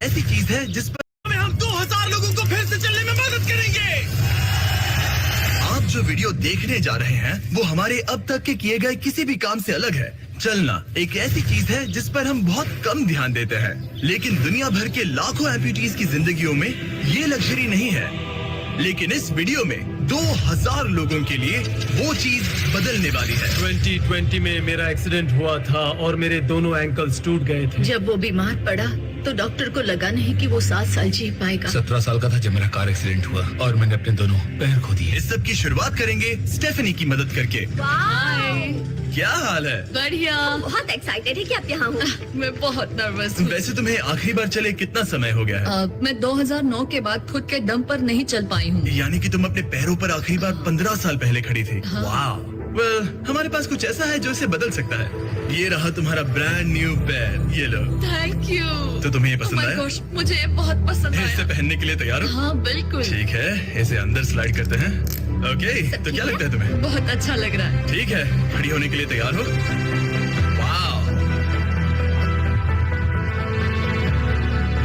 ऐसी चीज है जिस पर हम 2000 लोगों को फिर से चलने में मदद करेंगे। आप जो वीडियो देखने जा रहे हैं वो हमारे अब तक के किए गए किसी भी काम से अलग है। चलना एक ऐसी चीज है जिस पर हम बहुत कम ध्यान देते हैं, लेकिन दुनिया भर के लाखों एम्प्यूटीज की जिंदगियों में ये लग्जरी नहीं है। लेकिन इस वीडियो में 2000 लोगों के लिए वो चीज बदलने वाली है। 2020 में मेरा एक्सीडेंट हुआ था और मेरे दोनों एंकल्स टूट गए थे। जब वो बीमार पड़ा तो डॉक्टर को लगा नहीं कि वो 7 साल जी पाएगा। 17 साल का था जब मेरा कार एक्सीडेंट हुआ और मैंने अपने दोनों पैर खो दिए। इस सब की शुरुआत करेंगे स्टेफनी की मदद करके। क्या हाल है? बढ़िया। बहुत एक्साइटेड है कि आप यहाँ हो। मैं बहुत नर्वस हूँ। वैसे तुम्हें आखिरी बार चले कितना समय हो गया है? मैं 2009 के बाद खुद के दम पर नहीं चल पाई हूँ। यानी कि तुम अपने पैरों पर आखिरी बार 15 साल पहले खड़ी थी। वाह। Well, हमारे पास कुछ ऐसा है जो इसे बदल सकता है। ये रहा तुम्हारा ब्रांड न्यू पैर, ये लो। Thank you. तो तुम्हें ये पसंद आया? मुझे ये बहुत पसंद इसे आया। पहनने के लिए तैयार हो? हाँ बिल्कुल। ठीक है, इसे अंदर स्लाइड करते हैं। ओके, तो क्या लगता है तुम्हें? बहुत अच्छा लग रहा है। ठीक है, खड़ी होने के लिए तैयार हो? वाह।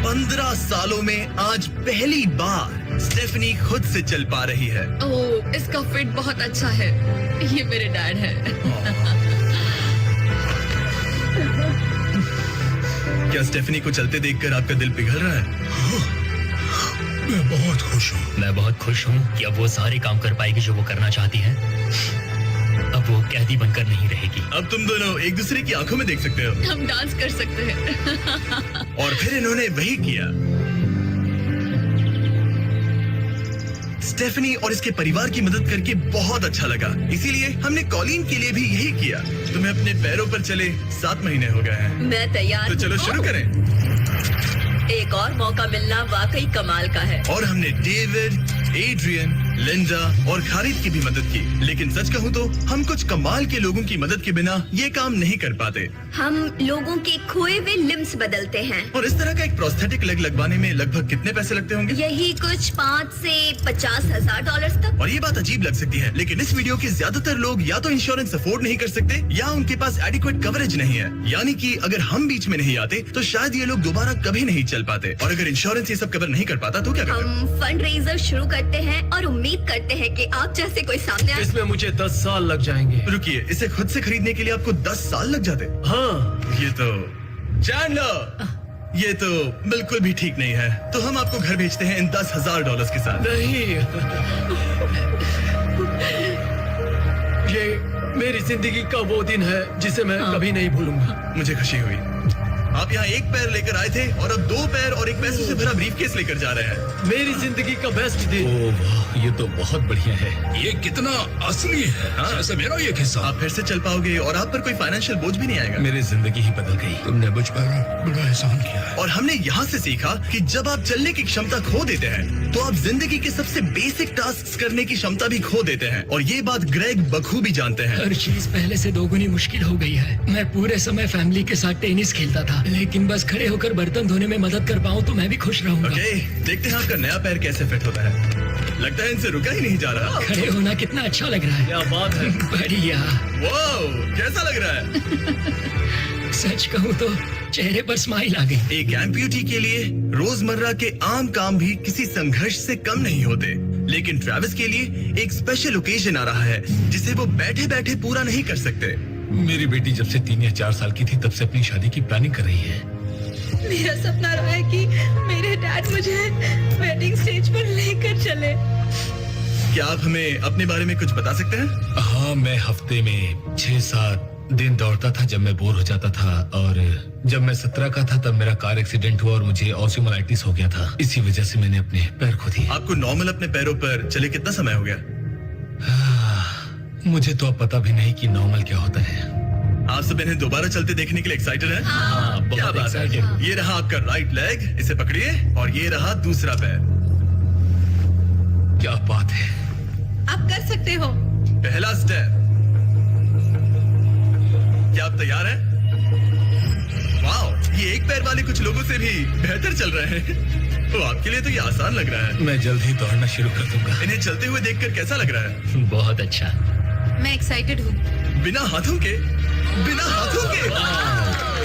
15 सालों में आज पहली बार स्टेफनी खुद से चल पा रही है। ओह, इसका फिट बहुत अच्छा है। ये मेरे डैड है। क्या स्टेफनी को चलते देखकर आपका दिल पिघल रहा है? मैं बहुत खुश हूँ। मैं बहुत खुश हूँ कि अब वो सारे काम कर पाएगी जो वो करना चाहती है। अब वो कैदी बनकर नहीं रहेगी। अब तुम दोनों एक दूसरे की आंखों में देख सकते हो। हम डांस कर सकते हैं। और फिर इन्होंने वही किया। स्टेफनी और इसके परिवार की मदद करके बहुत अच्छा लगा, इसीलिए हमने कॉलिन के लिए भी यही किया। तुम्हें अपने पैरों पर चले 7 महीने हो गए हैं। मैं तैयार तो चलो शुरू करें। एक और मौका मिलना वाकई कमाल का है। और हमने डेविड, एड्रियन, लिंडा और खालिद की भी मदद की। लेकिन सच कहूँ तो हम कुछ कमाल के लोगों की मदद के बिना ये काम नहीं कर पाते। हम लोगों के खोए हुए लिम्स बदलते हैं। और इस तरह का एक प्रोस्थेटिक लेग लगवाने में लगभग कितने पैसे लगते होंगे? यही कुछ 5 से 50 हजार डॉलर तक। और ये बात अजीब लग सकती है, लेकिन इस वीडियो के ज्यादातर लोग या तो इंश्योरेंस अफोर्ड नहीं कर सकते या उनके पास एडिक्वेट कवरेज नहीं है। यानी कि अगर हम बीच में नहीं आते तो शायद ये लोग दोबारा कभी नहीं चल पाते। और अगर इंश्योरेंस ये सब कवर नहीं कर पाता तो क्या करते? हम फंड रेजर शुरू करते हैं और उम्मीद करते हैं कि आप जैसे कोई सामने आए। इसमें मुझे 10 साल लग जाएंगे। रुकिए, इसे खुद से खरीदने के लिए आपको 10 साल लग जाते? हाँ। ये तो चैंडलर, ये तो बिल्कुल भी ठीक नहीं है। तो हम आपको घर भेजते हैं इन $10,000 के साथ। नहीं। ये मेरी जिंदगी का वो दिन है जिसे मैं कभी नहीं भूलूंगा। मुझे खुशी हुई। आप यहाँ एक पैर लेकर आए थे और अब 2 पैर और एक पैसों से भरा ब्रीफकेस लेकर जा रहे हैं। मेरी जिंदगी का बेस्ट दिन। ओह वाह, ये तो बहुत बढ़िया है। ये कितना असली है। हाँ। जैसे मेरा ये किस्सा। आप फिर से चल पाओगे और आप पर कोई फाइनेंशियल बोझ भी नहीं आएगा। मेरी जिंदगी ही बदल गई। तुमने मुझ पर बड़ा एहसान किया है। और हमने यहाँ से सीखा कि जब आप चलने की क्षमता खो देते हैं तो आप जिंदगी के सबसे बेसिक टास्क करने की क्षमता भी खो देते हैं। और ये बात ग्रेग बखूबी जानते हैं। हर चीज पहले से दोगुनी मुश्किल हो गई है। मैं पूरे समय फैमिली के साथ टेनिस खेलता था, लेकिन बस खड़े होकर बर्तन धोने में मदद कर पाऊँ तो मैं भी खुश रहूंगा। ओके, देखते हैं आपका नया पैर कैसे फिट होता है। लगता है इनसे रुका ही नहीं जा रहा। खड़े होना कितना अच्छा लग रहा है। क्या बात है। बढ़िया। वाओ, कैसा लग रहा है? सच कहूँ तो चेहरे पर स्माइल आ गई। एक एम्प्यूटी के लिए रोजमर्रा के आम काम भी किसी संघर्ष से कम नहीं होते, लेकिन ट्रेविस के लिए एक स्पेशल ओकेजन आ रहा है जिसे वो बैठे बैठे पूरा नहीं कर सकते। मेरी बेटी जब से 3 या 4 साल की थी तब से अपनी शादी की प्लानिंग कर रही है। मेरा सपना रहा है कि मेरे डैड मुझे वेडिंग स्टेज पर लेकर चले। क्या आप हमें अपने बारे में कुछ बता सकते हैं? हाँ, मैं हफ्ते में 6-7 दिन दौड़ता था जब मैं बोर हो जाता था। और जब मैं 17 का था तब मेरा कार एक्सीडेंट हुआ और मुझे ऑस्टियोमाइटिस हो गया था। इसी वजह से मैंने अपने पैर खो दिए। आपको नॉर्मल अपने पैरों पर चले कितना समय हो गया? मुझे तो अब पता भी नहीं कि नॉर्मल क्या होता है। आप सब इन्हें दोबारा चलते देखने के लिए एक्साइटेड हैं? हाँ, क्या बहुत बात है। excited। ये रहा आपका राइट लेग, इसे पकड़िए। और ये रहा दूसरा पैर। क्या बात है। आप कर सकते हो। पहला स्टेप। क्या आप तैयार हैं? वाओ, ये एक पैर वाले कुछ लोगों से भी बेहतर चल रहे हैं। तो आपके लिए तो ये आसान लग रहा है। मैं जल्द ही दौड़ना शुरू कर दूंगा। इन्हें चलते हुए देखकर कैसा लग रहा है? बहुत अच्छा। मैं एक्साइटेड हूँ। बिना हाथों के? बिना हाथों के?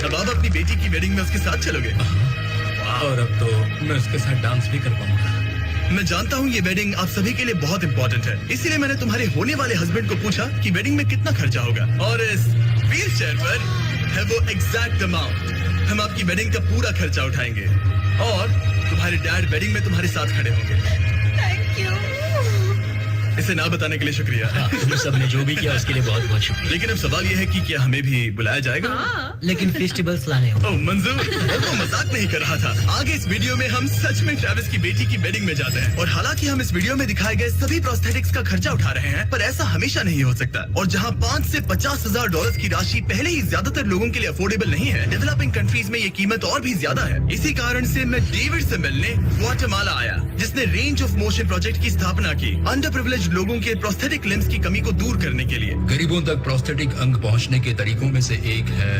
अब आप अपनी बेटी की वेडिंग में उसके साथ चलोगे? वाह। और अब तो मैं उसके साथ डांस भी कर पाऊंगा। मैं जानता हूँ ये वेडिंग आप सभी के लिए बहुत इंपॉर्टेंट है, इसीलिए मैंने तुम्हारे होने वाले हस्बैंड को पूछा कि वेडिंग में कितना खर्चा होगा, और इस व्हील चेयर पर है वो एग्जैक्ट अमाउंट। हम आपकी वेडिंग का पूरा खर्चा उठाएंगे और तुम्हारे डैड वेडिंग में तुम्हारे साथ खड़े होंगे। Thank you. इसे ना बताने के लिए शुक्रिया। तुम सब ने जो भी किया उसके लिए बहुत बहुत शुक्रिया। लेकिन अब सवाल ये है कि क्या हमें भी बुलाया जाएगा? लेकिन फेस्टिवल्स लाने होंगे। ओह मंजूर, वो तो मजाक नहीं कर रहा था। आगे इस वीडियो में हम सच में ट्रेविस की बेटी की वेडिंग में जाते हैं, और हालांकि हम इस वीडियो में दिखाए गए सभी प्रोस्थेटिक्स का खर्चा उठा रहे हैं, पर ऐसा हमेशा नहीं हो सकता। और जहां 5 से 50,000 डॉलर की राशि पहले ही ज्यादातर लोगों के लिए अफोर्डेबल नहीं है, डेवलपिंग कंट्रीज में ये कीमत और भी ज्यादा है। इसी कारण से मैं डेविड से मिलने ग्वाटेमाला आया, जिसने रेंज ऑफ मोशन प्रोजेक्ट की स्थापना की, अंडर प्रिविलेज्ड लोगों के प्रोस्थेटिक लिम्स की कमी को दूर करने के लिए। गरीबों तक प्रोस्थेटिक अंग पहुंचने के तरीकों में से एक है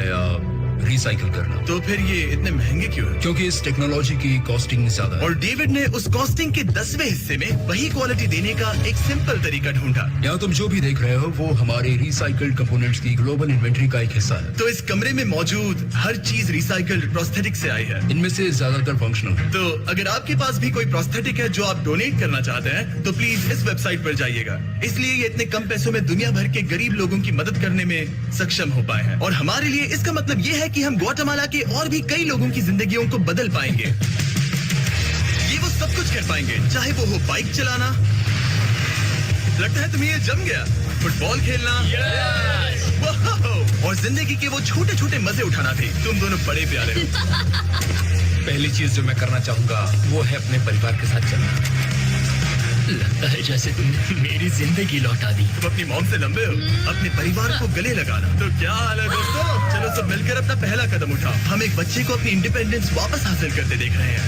रिसाइकिल करना। तो फिर ये इतने महंगे क्यों है? क्योंकि इस टेक्नोलॉजी की कॉस्टिंग ज्यादा है। और डेविड ने उस कॉस्टिंग के 10वें हिस्से में वही क्वालिटी देने का एक सिंपल तरीका ढूंढा। यहाँ तुम जो भी देख रहे हो वो हमारे रिसाइकल्ड कंपोनेंट्स की ग्लोबल इन्वेंट्री का एक हिस्सा है। तो इस कमरे में मौजूद हर चीज रिसाइकल्ड प्रोस्थेटिक से आई है। इनमें से ज्यादातर फंक्शनल है। तो अगर आपके पास भी कोई प्रोस्थेटिक है जो आप डोनेट करना चाहते हैं, तो प्लीज इस वेबसाइट पर जाइएगा। इसलिए ये इतने कम पैसों में दुनिया भर के गरीब लोगों की मदद करने में सक्षम हो पाए हैं। और हमारे लिए इसका मतलब ये है कि हम ग्वाटेमाला के और भी कई लोगों की जिंदगियों को बदल पाएंगे। ये वो सब कुछ कर पाएंगे, चाहे वो हो बाइक चलाना, लगता है तुम्हें ये जम गया, फुटबॉल खेलना, वाह, और जिंदगी के वो छोटे छोटे मजे उठाना भी। तुम दोनों बड़े प्यारे हो। पहली चीज जो मैं करना चाहूंगा वो है अपने परिवार के साथ चलना। लगता है जैसे तुमने मेरी जिंदगी लौटा दी। तुम अपनी मॉम से लंबे हो, अपने परिवार को गले लगाना। तो क्या हाल है दोस्तों? चलो सब मिलकर अपना पहला कदम उठाओ। हम एक बच्चे को अपनी इंडिपेंडेंस वापस हासिल करते देख रहे हैं।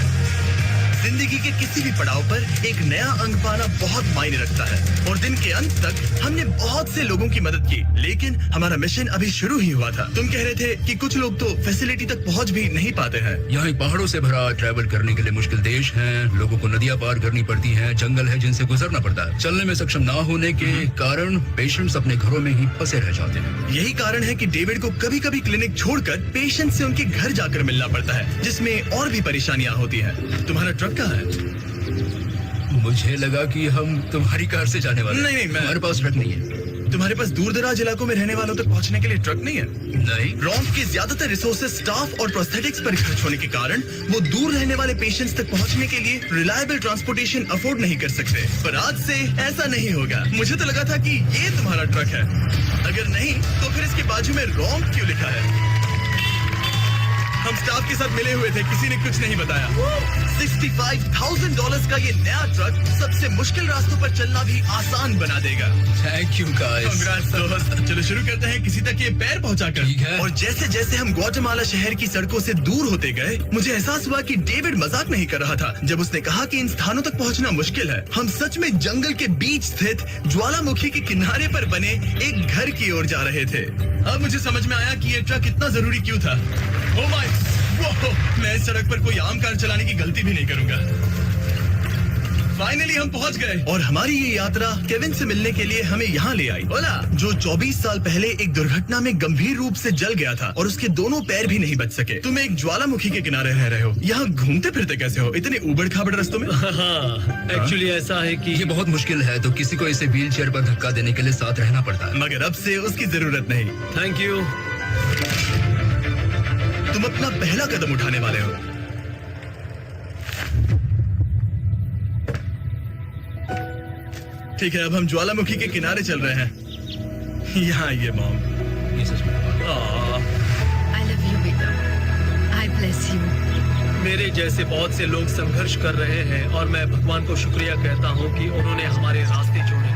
जिंदगी के किसी भी पड़ाव पर एक नया अंग पाना बहुत मायने रखता है, और दिन के अंत तक हमने बहुत से लोगों की मदद की, लेकिन हमारा मिशन अभी शुरू ही हुआ था। तुम कह रहे थे कि कुछ लोग तो फैसिलिटी तक पहुंच भी नहीं पाते हैं। यहाँ एक पहाड़ों से भरा ट्रैवल करने के लिए मुश्किल देश है, लोगों को नदियाँ पार करनी पड़ती हैं, जंगल है जिनसे गुजरना पड़ता है। चलने में सक्षम ना होने के कारण पेशेंट्स अपने घरों में ही फंसे रह जाते हैं। यही कारण है कि डेविड को कभी कभी क्लिनिक छोड़कर पेशेंट से उनके घर जाकर मिलना पड़ता है, जिसमें और भी परेशानियां होती हैं। तुम्हारा ट्रक कहाँ है? मुझे लगा कि हम तुम्हारी कार से जाने वाले हैं। नहीं, मैं- हमारे पास ट्रक नहीं है। तुम्हारे पास दूर दराज इलाकों में रहने वालों तक पहुंचने के लिए ट्रक नहीं है? नहीं। रॉम्स के ज्यादातर रिसोर्सेज स्टाफ और प्रोस्थेटिक्स पर खर्च होने के कारण वो दूर रहने वाले पेशेंट्स तक पहुंचने के लिए रिलायबल ट्रांसपोर्टेशन अफोर्ड नहीं कर सकते। पर आज से ऐसा नहीं होगा। मुझे तो लगा था कि ये तुम्हारा ट्रक है। अगर नहीं तो फिर इसके बाजू में रॉम्स क्यों लिखा है? हम स्टाफ के साथ मिले हुए थे, किसी ने कुछ नहीं बताया। $65,000 का ये नया ट्रक सबसे मुश्किल रास्तों पर चलना भी आसान बना देगा। Thank you guys. Congrats, दोस्त। चलो शुरू करते हैं किसी तक ये पैर पहुंचाकर। ठीक है। और जैसे जैसे हम ग्वाटेमाला शहर की सड़कों से दूर होते गए, मुझे एहसास हुआ कि डेविड मजाक नहीं कर रहा था जब उसने कहा कि इन स्थानों तक पहुंचना मुश्किल है। हम सच में जंगल के बीच स्थित ज्वालामुखी के किनारे पर बने एक घर की ओर जा रहे थे। अब मुझे समझ में आया कि ये ट्रक इतना जरूरी क्यों था। Oh my, वो, मैं इस सड़क पर कोई आम कार चलाने की गलती भी नहीं करूंगा। फाइनली हम पहुंच गए, और हमारी ये यात्रा केविन से मिलने के लिए हमें यहाँ ले आई। ओला, जो 24 साल पहले एक दुर्घटना में गंभीर रूप से जल गया था और उसके दोनों पैर भी नहीं बच सके। तुम एक ज्वालामुखी के किनारे रह रहे हो, यहाँ घूमते फिरते कैसे हो इतने उबड़ खाबड़ रास्तों में? हाँ, एक्चुअली ऐसा है कि ये बहुत मुश्किल है, तो किसी को इसे व्हील चेयर पर धक्का देने के लिए साथ रहना पड़ता है। मगर अब से उसकी जरूरत नहीं। Thank you. तुम अपना पहला कदम उठाने वाले हो। ठीक है, अब हम ज्वालामुखी के किनारे चल रहे हैं। यहाँ आइए मॉम। ये सच में आई लव यू बेटा, आई ब्लेस यू। मेरे जैसे बहुत से लोग संघर्ष कर रहे हैं, और मैं भगवान को शुक्रिया कहता हूँ कि उन्होंने हमारे रास्ते जोड़े।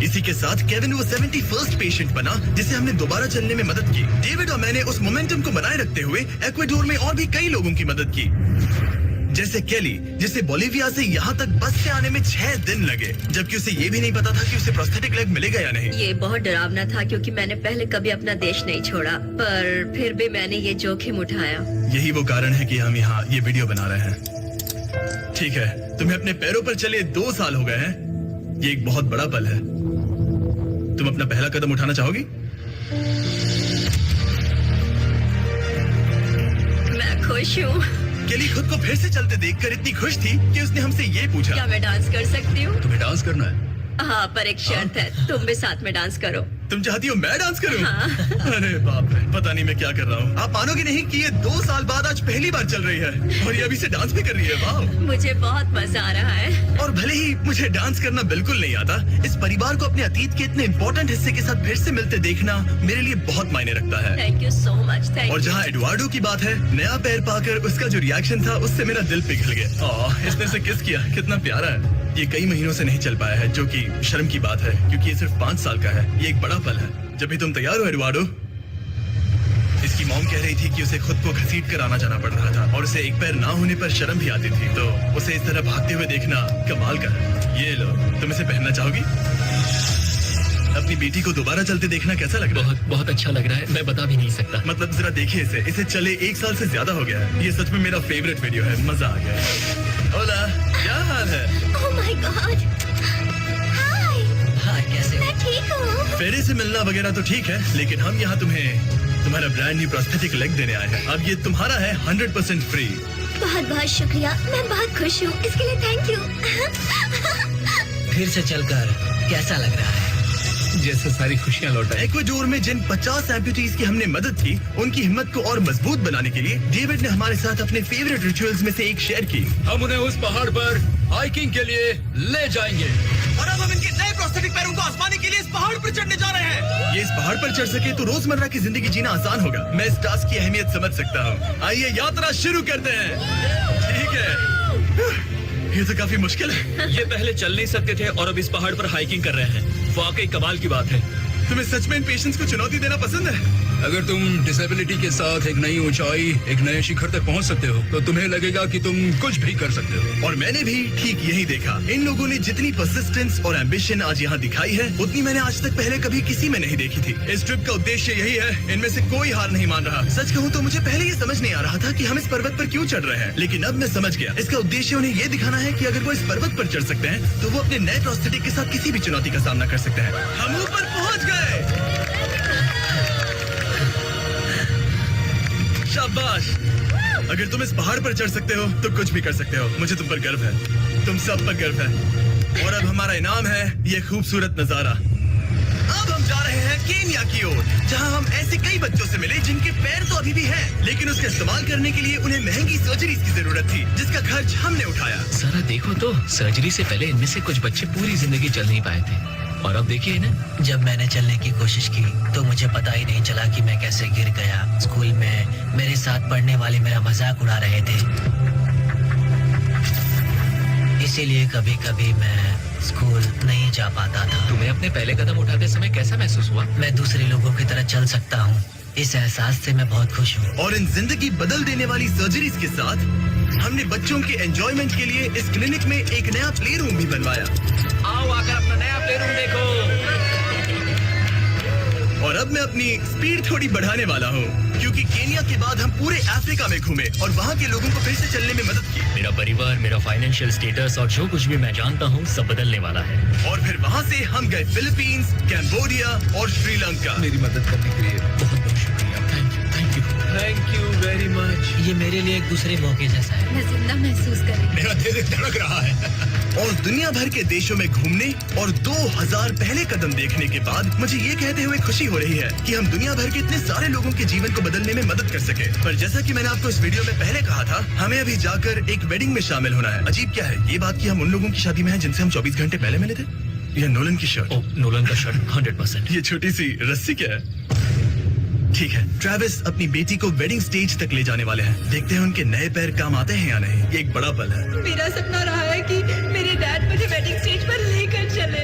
इसी के साथ केविन वो 71st पेशेंट बना जिसे हमने दोबारा चलने में मदद की। डेविड और मैंने उस मोमेंटम को बनाए रखते हुए इक्वाडोर में और भी कई लोगों की मदद की, जैसे केली, जिसे बोलिविया से यहाँ तक बस से आने में 6 दिन लगे, जबकि उसे ये भी नहीं पता था कि उसे प्रोस्थेटिक लेग मिलेगा या नहीं। ये बहुत डरावना था क्योंकि मैंने पहले कभी अपना देश नहीं छोड़ा, पर फिर भी मैंने ये जोखिम उठाया। यही वो कारण है कि हम यहाँ ये वीडियो बना रहे हैं। ठीक है, तुम्हें अपने पैरों पर चले 2 साल हो गए हैं। ये एक बहुत बड़ा पल है। तुम अपना पहला कदम उठाना चाहोगी? मैं मैं खुश हूँ। केली खुद को फिर से चलते देखकर इतनी खुश थी कि उसने हमसे ये पूछा, क्या मैं डांस कर सकती हूँ? तुम्हें डांस करना है? हाँ, पर एक शर्त है, तुम भी साथ में डांस करो। तुम चाहती हो मैं डांस करूं? अरे बाप रे, पता नहीं मैं क्या कर रहा हूँ। आप मानोगे नहीं कि ये 2 साल बाद आज पहली बार चल रही है और ये अभी से डांस भी कर रही है। वाह! मुझे बहुत मजा आ रहा है। और भले ही मुझे डांस करना बिल्कुल नहीं आता, इस परिवार को अपने अतीत के इतने इम्पोर्टेंट हिस्से के साथ फिर से मिलते देखना मेरे लिए बहुत मायने रखता है। Thank you so much. Thank और यू। जहाँ एडुआर्डो की बात है, नया पैर पाकर उसका जो रिएक्शन था उससे मेरा दिल पिघल गया। इसने से किस किया, कितना प्यारा है। ये कई महीनों से नहीं चल पाया है, जो कि शर्म की बात है क्योंकि ये सिर्फ 5 साल का है। ये एक बड़ा पल है। जब भी तुम तैयार हो एडुआर्डो। इसकी मॉम कह रही थी कि उसे खुद को घसीट कर आना जाना पड़ रहा था और उसे एक पैर ना होने पर शर्म भी आती थी, तो उसे इस तरह भागते हुए देखना कमाल का है। ये लो, तुम इसे पहनना चाहोगी? अपनी बेटी को दोबारा चलते देखना कैसा लग रहा है? बहुत बहुत अच्छा लग रहा है, मैं बता भी नहीं सकता। मतलब जरा देखिए इसे चले 1 साल से ज्यादा हो गया है। ये सच में मेरा फेवरेट वीडियो है, मजा आ गया। ओला, क्या हाल है? Oh my God. हाय। हाय, कैसे हो? मैं ठीक हूँ। फेरे से मिलना वगैरह तो ठीक है, लेकिन हम यहाँ तुम्हारा ब्रांड न्यू प्रोस्थेटिक लेग देने आए हैं। अब ये तुम्हारा है 100% फ्री। बहुत बहुत शुक्रिया, मैं बहुत खुश हूँ, इसके लिए थैंक यू। फिर से चलकर कैसा लग रहा है? जैसे सारी खुशियां लौट आई। इक्वाडोर में जिन 50 एम्पुटीज की हमने मदद की, उनकी हिम्मत को और मजबूत बनाने के लिए डेविड ने हमारे साथ अपने फेवरेट रिचुअल्स में से एक शेयर की। हम उन्हें उस पहाड़ पर हाइकिंग के लिए ले जाएंगे। और अब हम इनके नए प्रोस्थेटिक पैरों को आजमाने के लिए इस पहाड़ पर चढ़ने जा रहे हैं। ये इस पहाड़ पर चढ़ सके तो रोजमर्रा की जिंदगी जीना आसान होगा। मैं इस टास्क की अहमियत समझ सकता हूँ। आइए यात्रा शुरू करते हैं। ठीक है, ये तो काफी मुश्किल है। ये पहले चल नहीं सकते थे और अब इस पहाड़ पर हाइकिंग कर रहे हैं। वाकई कमाल की बात है। तुम्हें सच में इन पेशेंट्स को चुनौती देना पसंद है? अगर तुम डिसेबिलिटी के साथ एक नई ऊंचाई, एक नए शिखर तक पहुंच सकते हो, तो तुम्हें लगेगा कि तुम कुछ भी कर सकते हो। और मैंने भी ठीक यही देखा। इन लोगों ने जितनी परसिस्टेंस और एम्बिशन आज यहाँ दिखाई है, उतनी मैंने आज तक पहले कभी किसी में नहीं देखी थी। इस ट्रिप का उद्देश्य यही है। इनमें से कोई हार नहीं मान रहा। सच कहूँ तो मुझे पहले ये समझ नहीं आ रहा था कि हम इस पर्वत पर क्यों चढ़ रहे हैं, लेकिन अब मैं समझ गया। इसका उद्देश्य उन्हें ये दिखाना है कि अगर वो इस पर्वत पर चढ़ सकते हैं, तो वो अपने नए प्रोस्थेटिक के साथ किसी भी चुनौती का सामना कर सकते हैं। हम ऊपर पहुँच गए। शाबाश! अगर तुम इस पहाड़ पर चढ़ सकते हो तो कुछ भी कर सकते हो। मुझे तुम पर गर्व है, तुम सब पर गर्व है। और अब हमारा इनाम है ये खूबसूरत नजारा। अब हम जा रहे हैं केन्या की ओर, जहां हम ऐसे कई बच्चों से मिले जिनके पैर तो अभी भी हैं, लेकिन उसका इस्तेमाल करने के लिए उन्हें महंगी सर्जरी की जरूरत थी, जिसका खर्च हमने उठाया। जरा देखो तो, सर्जरी से पहले इनमें से कुछ बच्चे पूरी जिंदगी चल नहीं पाए थे, और अब देखिए ना। जब मैंने चलने की कोशिश की तो मुझे पता ही नहीं चला कि मैं कैसे गिर गया। स्कूल में मेरे साथ पढ़ने वाले मेरा मजाक उड़ा रहे थे, इसीलिए कभी कभी मैं स्कूल नहीं जा पाता था। तुम्हें अपने पहले कदम उठाते समय कैसा महसूस हुआ? मैं दूसरे लोगों की तरह चल सकता हूँ, इस एहसास से मैं बहुत खुश हूँ। और इन जिंदगी बदल देने वाली सर्जरीज के साथ हमने बच्चों के एंजॉयमेंट के लिए इस क्लिनिक में एक नया प्ले रूम भी बनवाया। आओ आकर अपना नया प्ले रूम देखो। और अब मैं अपनी स्पीड थोड़ी बढ़ाने वाला हूँ, क्योंकि केन्या के बाद हम पूरे अफ्रीका में घूमे और वहाँ के लोगों को फिर से चलने में मदद की। मेरा परिवार, मेरा फाइनेंशियल स्टेटस और जो कुछ भी मैं जानता हूँ सब बदलने वाला है। और फिर वहाँ से हम गए फिलीपींस, कैम्बोडिया और श्रीलंका। मेरी मदद करने के लिए बहुत बहुत शुक्रिया। Thank you. Thank you very much. ये मेरे लिए एक दूसरे मौके जैसा है। मैं जिंदा महसूस कर रही हूँ। मेरा दिल धड़क रहा है। और दुनिया भर के देशों में घूमने और 2000 पहले कदम देखने के बाद मुझे ये कहते हुए खुशी हो रही है कि हम दुनिया भर के इतने सारे लोगों के जीवन को बदलने में मदद कर सके। पर जैसा कि मैंने आपको इस वीडियो में पहले कहा था, हमें अभी जाकर एक वेडिंग में शामिल होना है। अजीब क्या है ये बात कि हम उन लोगों की शादी में हैं जिनसे हम 24 घंटे पहले मिले थे। यह नोलन की शर्ट। ओह, नोलन का शर्ट 100%। ये छोटी सी रस्सी क्या है? ठीक है, ट्रेविस अपनी बेटी को वेडिंग स्टेज तक ले जाने वाले हैं। देखते हैं उनके नए पैर काम आते हैं या नहीं। ये एक बड़ा पल है। मेरा सपना रहा है कि मेरे डैड मुझे वेडिंग स्टेज पर लेकर चले।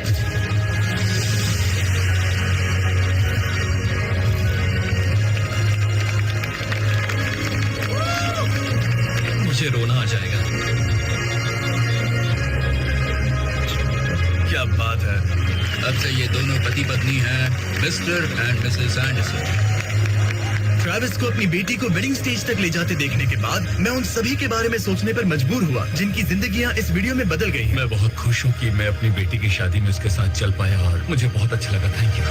मुझे रोना आ जाएगा। क्या बात है। अब से ये दोनों पति पत्नी हैं, mister and Mrs Anderson. Travis को अपनी बेटी को वेडिंग स्टेज तक ले जाते देखने के बाद मैं उन सभी के बारे में सोचने पर मजबूर हुआ जिनकी जिंदगियां इस वीडियो में बदल गई हैं। मैं बहुत खुश हूँ कि मैं अपनी बेटी की शादी में उसके साथ चल पाया और मुझे बहुत अच्छा लगा। Thank you.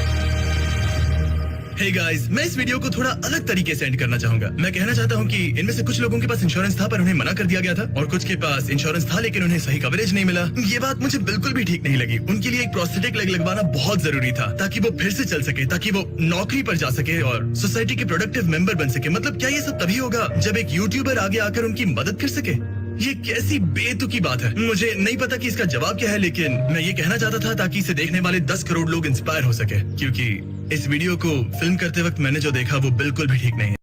हे गाइस, मैं इस वीडियो को थोड़ा अलग तरीके से एंड करना चाहूंगा। मैं कहना चाहता हूँ कि इनमें से कुछ लोगों के पास इंश्योरेंस था पर उन्हें मना कर दिया गया था, और कुछ के पास इंश्योरेंस था लेकिन उन्हें सही कवरेज नहीं मिला। ये बात मुझे बिल्कुल भी ठीक नहीं लगी। उनके लिए एक प्रोस्थेटिक लेग लगवाना बहुत जरूरी था ताकि वो फिर से चल सके, ताकि वो नौकरी पर जा सके और सोसाइटी के प्रोडक्टिव मेंबर बन सके। मतलब क्या ये सब तभी होगा जब एक यूट्यूबर आगे आकर उनकी मदद कर सके? ये कैसी बेतुकी बात है। मुझे नहीं पता कि इसका जवाब क्या है, लेकिन मैं ये कहना चाहता था ताकि इसे देखने वाले 10 करोड़ लोग इंस्पायर हो सके, क्योंकि इस वीडियो को फिल्म करते वक्त मैंने जो देखा वो बिल्कुल भी ठीक नहीं है।